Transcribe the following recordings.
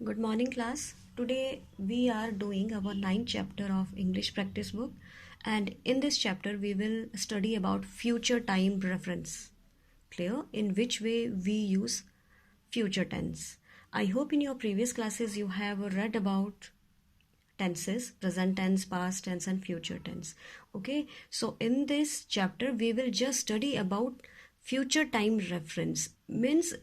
Good morning, class. Today we are doing our ninth chapter of English practice book, and in this chapter we will study about future time reference. Clear? In which way we use future tense. I hope in your previous classes you have read about tenses: present tense, past tense, and future tense. Okay, so in this chapter we will just study about future time reference. Means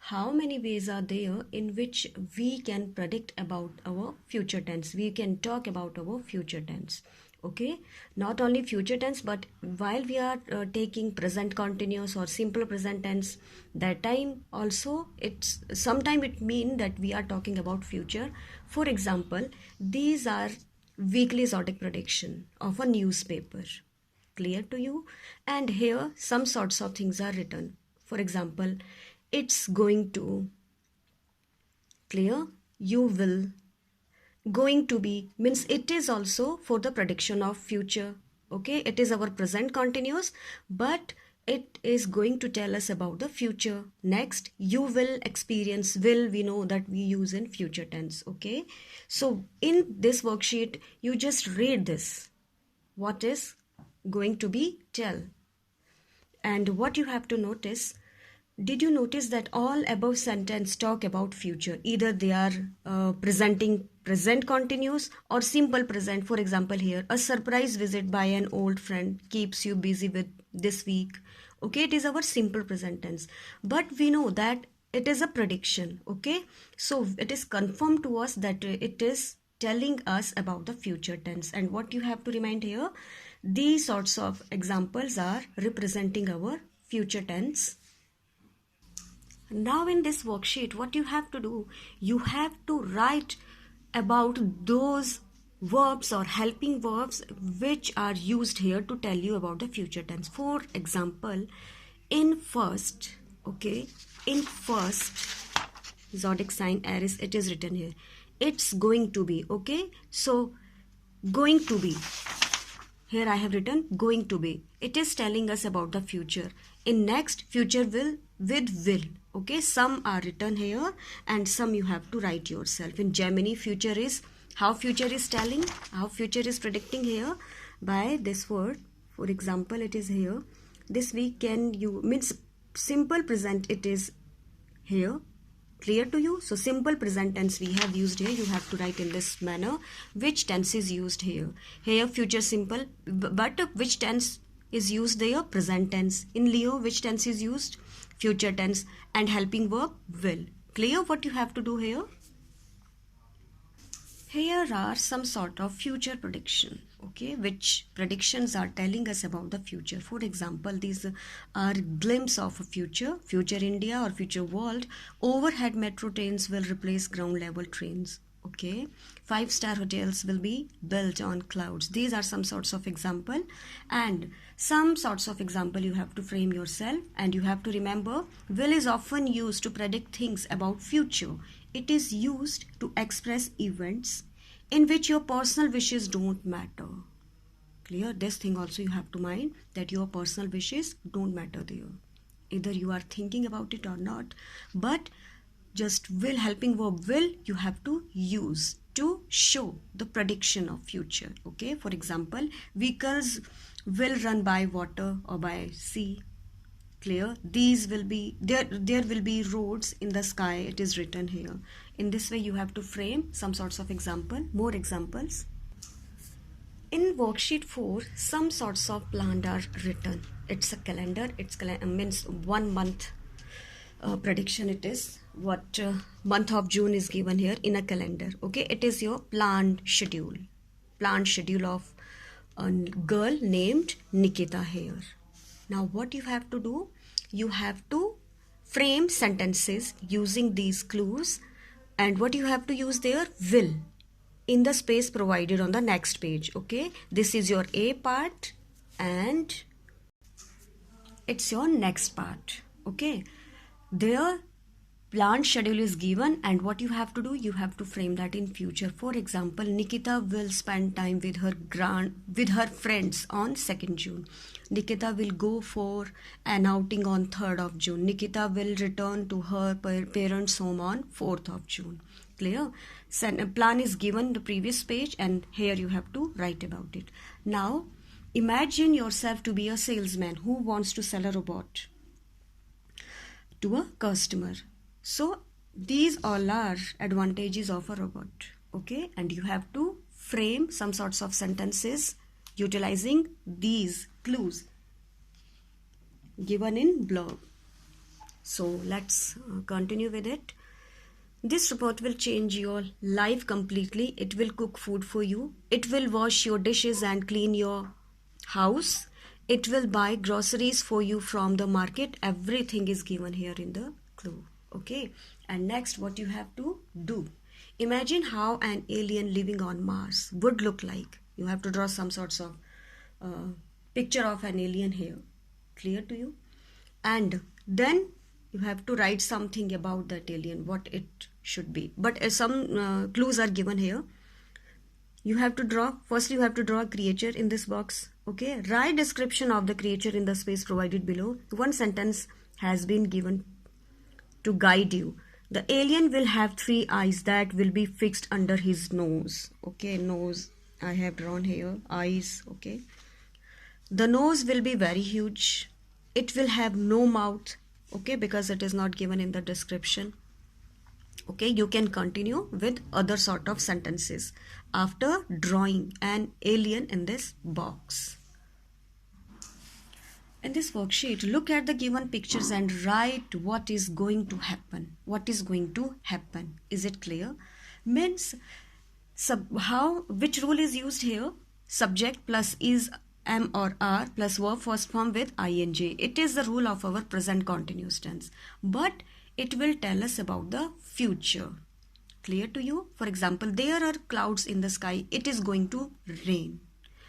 how many ways are there in which we can predict about our future tense, we can talk about our future tense. Okay, not only future tense, but while we are taking present continuous or simple present tense, that time also it's sometime it mean that we are talking about future. For example, these are weekly zodiac prediction of a newspaper. Clear to you? And here some sorts of things are written. For example, it's going to. Clear? You will. Going to be means it is also for the prediction of future. Okay, it is our present continuous, but it is going to tell us about the future. Next, you will experience. Will, we know that we use in future tense. Okay, so in this worksheet you just read this, what is going to be tell. And what you have to notice, did you notice that all above sentence talk about future? Either they are presenting present continuous or simple present. For example, here, a surprise visit by an old friend keeps you busy with this week. Okay, it is our simple present tense. But we know that it is a prediction. Okay, so it is confirmed to us that it is telling us about the future tense. And what you have to remind here, these sorts of examples are representing our future tense. Now in this worksheet, what you have to do, you have to write about those verbs or helping verbs which are used here to tell you about the future tense. For example, in first, okay, in first zodiac sign Aries, it is written here, it's going to be. Okay, so going to be, here I have written going to be. It is telling us about the future. In next, future will with will. Okay, some are written here and some you have to write yourself. In Gemini, future is, how future is telling, how future is predicting here by this word. For example, it is here, this week can you, means simple present it is here. Clear to you? So simple present tense we have used here. You have to write in this manner which tense is used here. Here future simple, but which tense is used there? Present tense. In Leo, which tense is used? Future tense. And helping verb will. Clear what you have to do here? Here are some sort of future prediction, okay, which predictions are telling us about the future. For example, these are glimpse of a future India or future world. Overhead metro trains will replace ground level trains. Okay, 5-star hotels will be built on clouds. These are some sorts of example, and some sorts of example you have to frame yourself, and you have to remember will is often used to predict things about future. It is used to express events in which your personal wishes don't matter. Clear? This thing also you have to mind, that your personal wishes don't matter there. Either you are thinking about it or not, but just will, helping verb will, you have to use to show the prediction of future. Okay, for example, vehicles will run by water or by sea. Clear? These will be there will be roads in the sky, it is written here. In this way you have to frame some sorts of example. More examples. In worksheet 4, some sorts of plan are written. It's a calendar, it's means 1 month prediction. It is what month of June is given here in a calendar. Okay, it is your planned schedule of a girl named Nikita here. Now what you have to do, you have to frame sentences using these clues, and what you have to use there, will, in the space provided on the next page. Okay, this is your A part and it's your next part. Okay, there Planned schedule is given, and what you have to do, you have to frame that in future. For example, Nikita will spend time with her friends on 2nd June. Nikita will go for an outing on 3rd of June. Nikita will return to her parents' home on 4th of June. Clear? A plan is given the previous page, and here you have to write about it. Now, imagine yourself to be a salesman who wants to sell a robot to a customer. So these all are advantages of a robot. Okay, and you have to frame some sorts of sentences utilizing these clues given in blurb. So let's continue with it. This robot will change your life completely. It will cook food for you. It will wash your dishes and clean your house. It will buy groceries for you from the market. Everything is given here in the clue. Okay, and next what you have to do. Imagine how an alien living on Mars would look like. You have to draw some sorts of picture of an alien here. Clear to you? And then you have to write something about that alien, what it should be. But some clues are given here. You have to draw, firstly you have to draw a creature in this box. Okay, write description of the creature in the space provided below. One sentence has been given to guide you. The alien will have 3 eyes that will be fixed under his nose. Okay, nose I have drawn here, eyes. Okay, the nose will be very huge. It will have no mouth. Okay, because it is not given in the description. Okay, you can continue with other sort of sentences after drawing an alien in this box. In this worksheet, look at the given pictures and write what is going to happen. What is going to happen? Is it clear? Means, which rule is used here? Subject plus is, am or are plus verb first form with ing. It is the rule of our present continuous tense. But it will tell us about the future. Clear to you? For example, there are clouds in the sky. It is going to rain.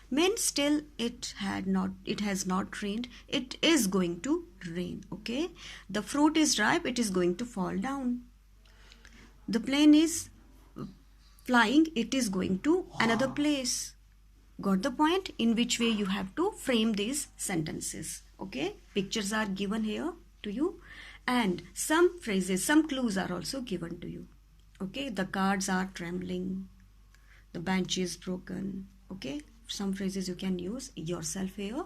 Means still it has not rained. It is going to rain. Okay. The fruit is ripe. It is going to fall down. The plane is flying. It is going to another place. Got the point? In which way you have to frame these sentences. Okay. Pictures are given here to you. And some phrases, some clues are also given to you. Okay. The cards are trembling. The bench is broken. Okay. Some phrases you can use yourself here.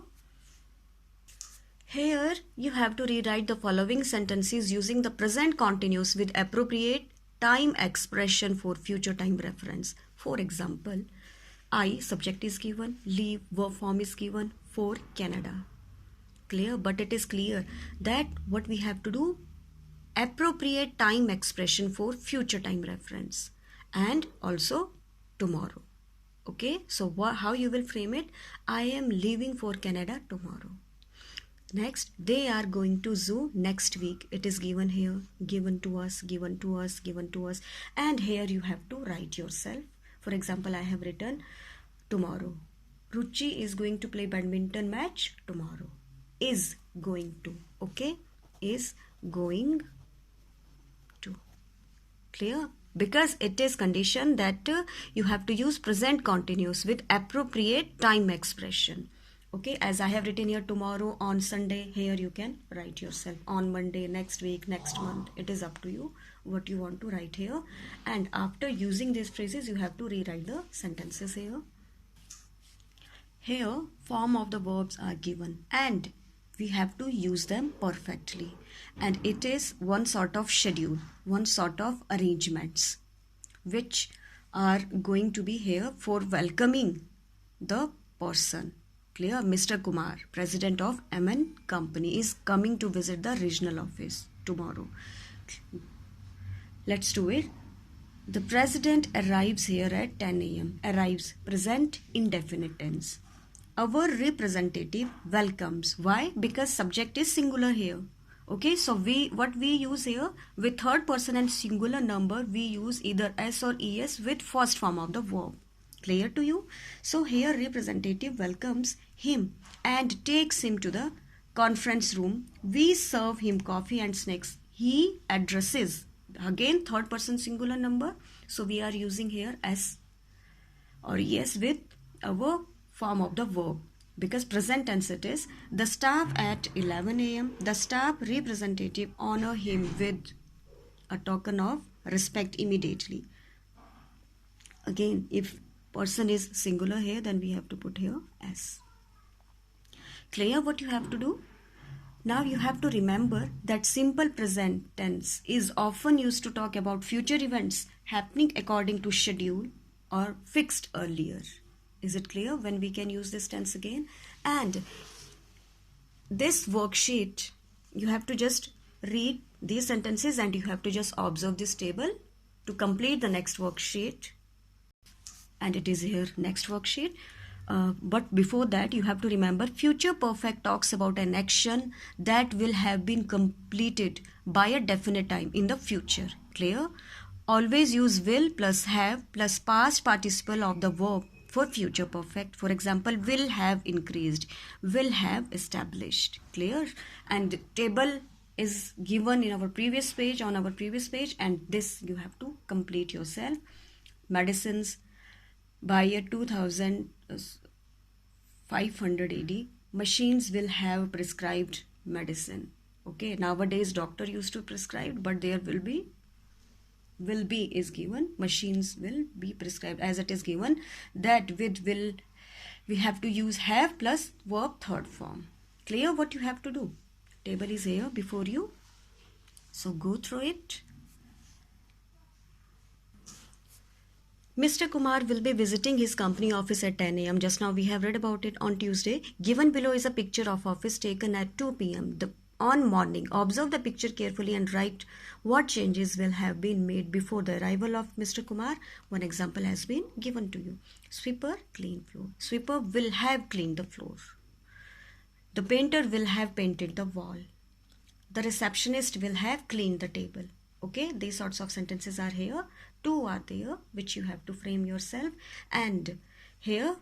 Here you have to rewrite the following sentences using the present continuous with appropriate time expression for future time reference. For example, I, subject is given, leave, verb form is given for Canada. Clear? But it is clear that what we have to do, appropriate time expression for future time reference and also tomorrow. Okay, so how you will frame it? I am leaving for Canada tomorrow. Next, they are going to zoo next week. It is given here, given to us, given to us, given to us. And here you have to write yourself. For example, I have written tomorrow. Ruchi is going to play badminton match tomorrow. Is going to. Okay, is going to. Clear? Because it is condition that you have to use present continuous with appropriate time expression. Okay, as I have written here tomorrow, on Sunday, here you can write yourself on Monday, next week, next month. It is up to you what you want to write here. And after using these phrases, you have to rewrite the sentences here. Here, form of the verbs are given and we have to use them perfectly. And it is one sort of schedule, one sort of arrangements which are going to be here for welcoming the person. Clear? Mr. Kumar, president of MN Company, is coming to visit the regional office tomorrow. Let's do it. The president arrives here at 10 a.m. Arrives, present indefinite tense. Our representative welcomes. Why? Because subject is singular here. Okay, so what we use here with third person and singular number, we use either S or ES with first form of the verb. Clear to you? So here representative welcomes him and takes him to the conference room. We serve him coffee and snacks. he addresses. Again, third person singular number. So we are using here S or ES with our form of the verb. Because present tense it is. The staff at 11 a.m. The staff representative honor him with a token of respect immediately. Again, if person is singular here, then we have to put here S. Clear what you have to do? Now you have to remember that simple present tense is often used to talk about future events happening according to schedule or fixed earlier. Is it clear when we can use this tense again? And this worksheet, you have to just read these sentences and you have to just observe this table to complete the next worksheet. And it is here, next worksheet. But before that, you have to remember future perfect talks about an action that will have been completed by a definite time in the future. Clear? Always use will plus have plus past participle of the verb for future perfect. For example, will have increased, will have established. Clear? And the table is given in our previous page, on our previous page, and this you have to complete yourself. Medicines by year 2500 AD, machines will have prescribed medicine. Okay, nowadays doctor used to prescribe, but there will be is given, machines will be prescribed, as it is given that with will we have to use have plus verb third form. Clear what you have to do? Table is here before you, so go through it. Mr. Kumar will be visiting his company office at 10 a.m. Just now we have read about it on Tuesday. Given below is a picture of office taken at 2 p.m. On morning. Observe the picture carefully and write what changes will have been made before the arrival of Mr. Kumar. One example has been given to you. Sweeper, clean floor. Sweeper will have cleaned the floor. The painter will have painted the wall. The receptionist will have cleaned the table. Okay, these sorts of sentences are here. Two are there which you have to frame yourself, and here